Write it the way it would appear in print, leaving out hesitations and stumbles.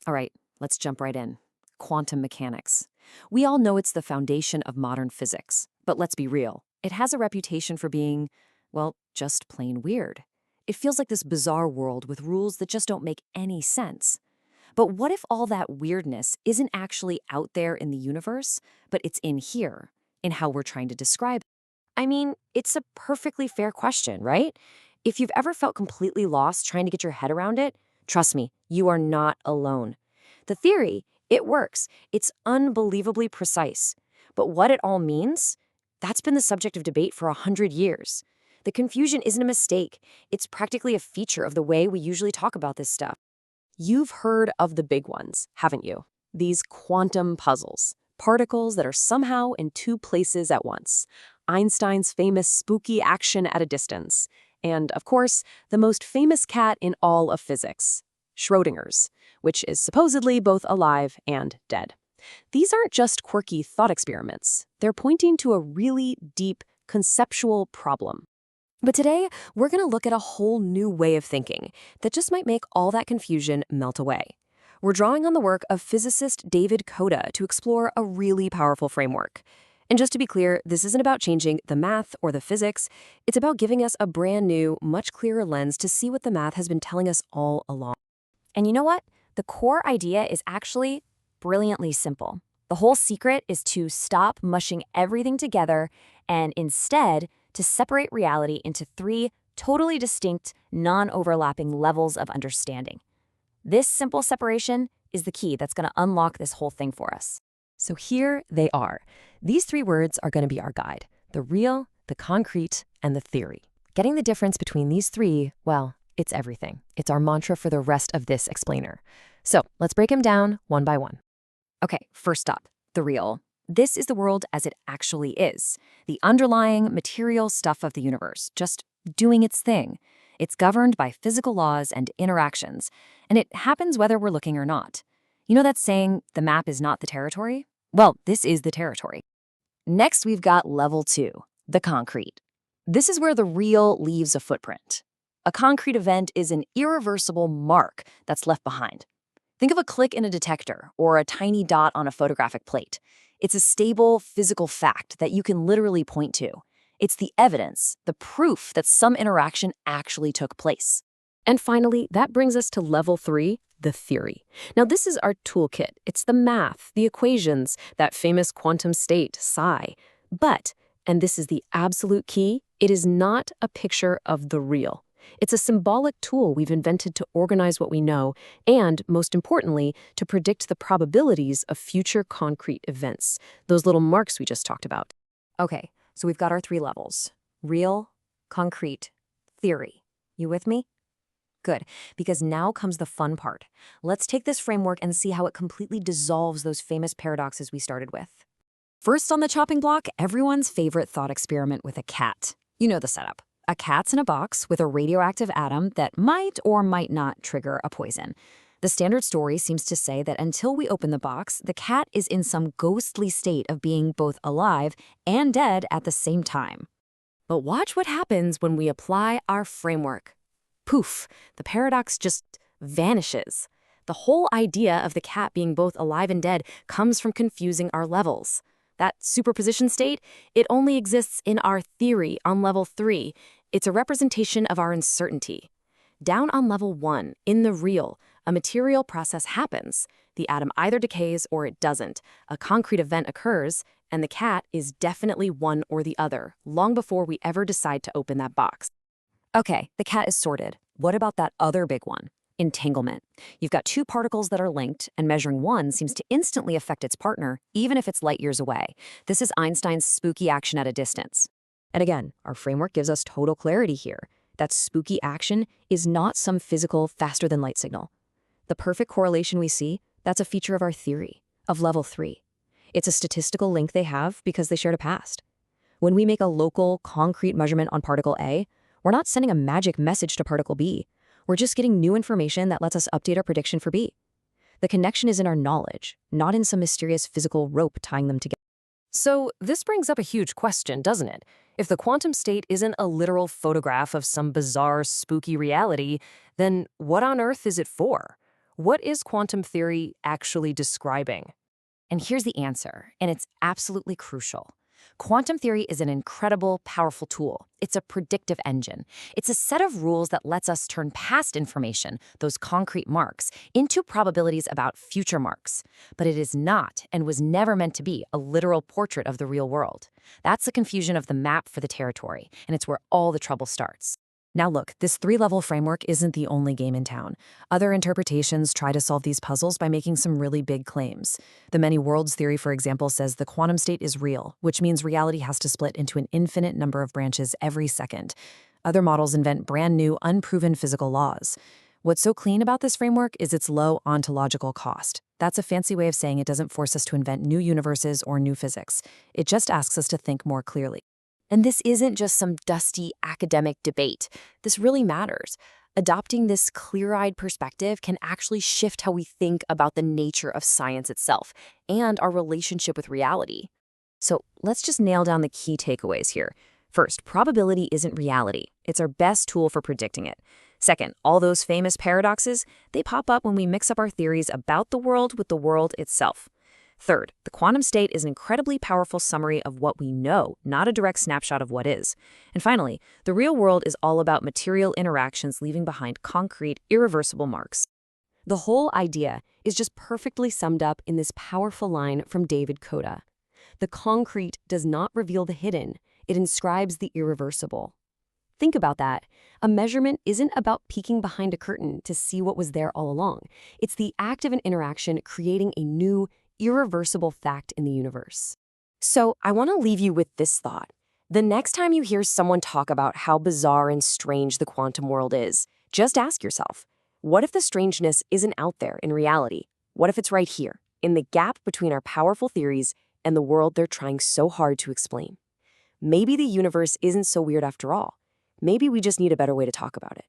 All right, let's jump right in. Quantum mechanics. We all know it's the foundation of modern physics, but let's be real. It has a reputation for being, well, just plain weird. It feels like this bizarre world with rules that just don't make any sense. But what if all that weirdness isn't actually out there in the universe, but it's in here, in how we're trying to describe it? I mean, it's a perfectly fair question, right? If you've ever felt completely lost trying to get your head around it, trust me, you are not alone. The theory, it works. It's unbelievably precise. But what it all means? That's been the subject of debate for 100 years. The confusion isn't a mistake. It's practically a feature of the way we usually talk about this stuff. You've heard of the big ones, haven't you? These quantum puzzles, particles that are somehow in two places at once. Einstein's famous spooky action at a distance. And, of course, the most famous cat in all of physics, Schrödinger's, which is supposedly both alive and dead. These aren't just quirky thought experiments. They're pointing to a really deep conceptual problem. But today, we're going to look at a whole new way of thinking that just might make all that confusion melt away. We're drawing on the work of physicist David Coda to explore a really powerful framework. And just to be clear, this isn't about changing the math or the physics. It's about giving us a brand new, much clearer lens to see what the math has been telling us all along. And you know what? The core idea is actually brilliantly simple. The whole secret is to stop mushing everything together and instead to separate reality into three totally distinct, non-overlapping levels of understanding. This simple separation is the key that's going to unlock this whole thing for us. So here they are. These three words are going to be our guide: the real, the concrete, and the theory. Getting the difference between these three, well, it's everything. It's our mantra for the rest of this explainer. So let's break them down one by one. Okay, first up, the real. This is the world as it actually is, the underlying material stuff of the universe, just doing its thing. It's governed by physical laws and interactions, and it happens whether we're looking or not. You know that saying, the map is not the territory? Well, this is the territory. Next, we've got level 2, the concrete. This is where the real leaves a footprint. A concrete event is an irreversible mark that's left behind. Think of a click in a detector or a tiny dot on a photographic plate. It's a stable, physical fact that you can literally point to. It's the evidence, the proof that some interaction actually took place. And finally, that brings us to level 3, the theory. Now, this is our toolkit. It's the math, the equations, that famous quantum state, psi. But, and this is the absolute key, it is not a picture of the real. It's a symbolic tool we've invented to organize what we know and, most importantly, to predict the probabilities of future concrete events, those little marks we just talked about. Okay, so we've got our 3 levels: real, concrete, theory. You with me? Good, because now comes the fun part. Let's take this framework and see how it completely dissolves those famous paradoxes we started with. First on the chopping block, everyone's favorite thought experiment with a cat. You know the setup. A cat's in a box with a radioactive atom that might or might not trigger a poison. The standard story seems to say that until we open the box, the cat is in some ghostly state of being both alive and dead at the same time. But watch what happens when we apply our framework. Poof, the paradox just vanishes. The whole idea of the cat being both alive and dead comes from confusing our levels. That superposition state, it only exists in our theory on level 3. It's a representation of our uncertainty. Down on level 1, in the real, a material process happens. The atom either decays or it doesn't. A concrete event occurs, and the cat is definitely one or the other, long before we ever decide to open that box. Okay, the cat is sorted. What about that other big one? Entanglement. You've got 2 particles that are linked, and measuring one seems to instantly affect its partner, even if it's light years away. This is Einstein's spooky action at a distance. And again, our framework gives us total clarity here. That spooky action is not some physical, faster-than-light signal. The perfect correlation we see, that's a feature of our theory, of level 3. It's a statistical link they have because they shared a past. When we make a local, concrete measurement on particle A, we're not sending a magic message to particle B. We're just getting new information that lets us update our prediction for B. The connection is in our knowledge, not in some mysterious physical rope tying them together. So this brings up a huge question, doesn't it? If the quantum state isn't a literal photograph of some bizarre, spooky reality, then what on earth is it for? What is quantum theory actually describing? And here's the answer, and it's absolutely crucial. Quantum theory is an incredible, powerful tool. It's a predictive engine. It's a set of rules that lets us turn past information, those concrete marks, into probabilities about future marks. But it is not, and was never meant to be, a literal portrait of the real world. That's the confusion of the map for the territory, and it's where all the trouble starts. Now look, this three-level framework isn't the only game in town. Other interpretations try to solve these puzzles by making some really big claims. The many worlds theory, for example, says the quantum state is real, which means reality has to split into an infinite number of branches every second. Other models invent brand new, unproven physical laws. What's so clean about this framework is its low ontological cost. That's a fancy way of saying it doesn't force us to invent new universes or new physics. It just asks us to think more clearly. And this isn't just some dusty academic debate. This really matters. Adopting this clear-eyed perspective can actually shift how we think about the nature of science itself and our relationship with reality. So let's just nail down the key takeaways here. First, probability isn't reality. It's our best tool for predicting it. Second, all those famous paradoxes, they pop up when we mix up our theories about the world with the world itself. Third, the quantum state is an incredibly powerful summary of what we know, not a direct snapshot of what is. And finally, the real world is all about material interactions leaving behind concrete, irreversible marks. The whole idea is just perfectly summed up in this powerful line from David Coda. The concrete does not reveal the hidden, it inscribes the irreversible. Think about that. A measurement isn't about peeking behind a curtain to see what was there all along. It's the act of an interaction creating a new, irreversible fact in the universe. So I want to leave you with this thought. The next time you hear someone talk about how bizarre and strange the quantum world is, just ask yourself, what if the strangeness isn't out there in reality? What if it's right here, in the gap between our powerful theories and the world they're trying so hard to explain? Maybe the universe isn't so weird after all. Maybe we just need a better way to talk about it.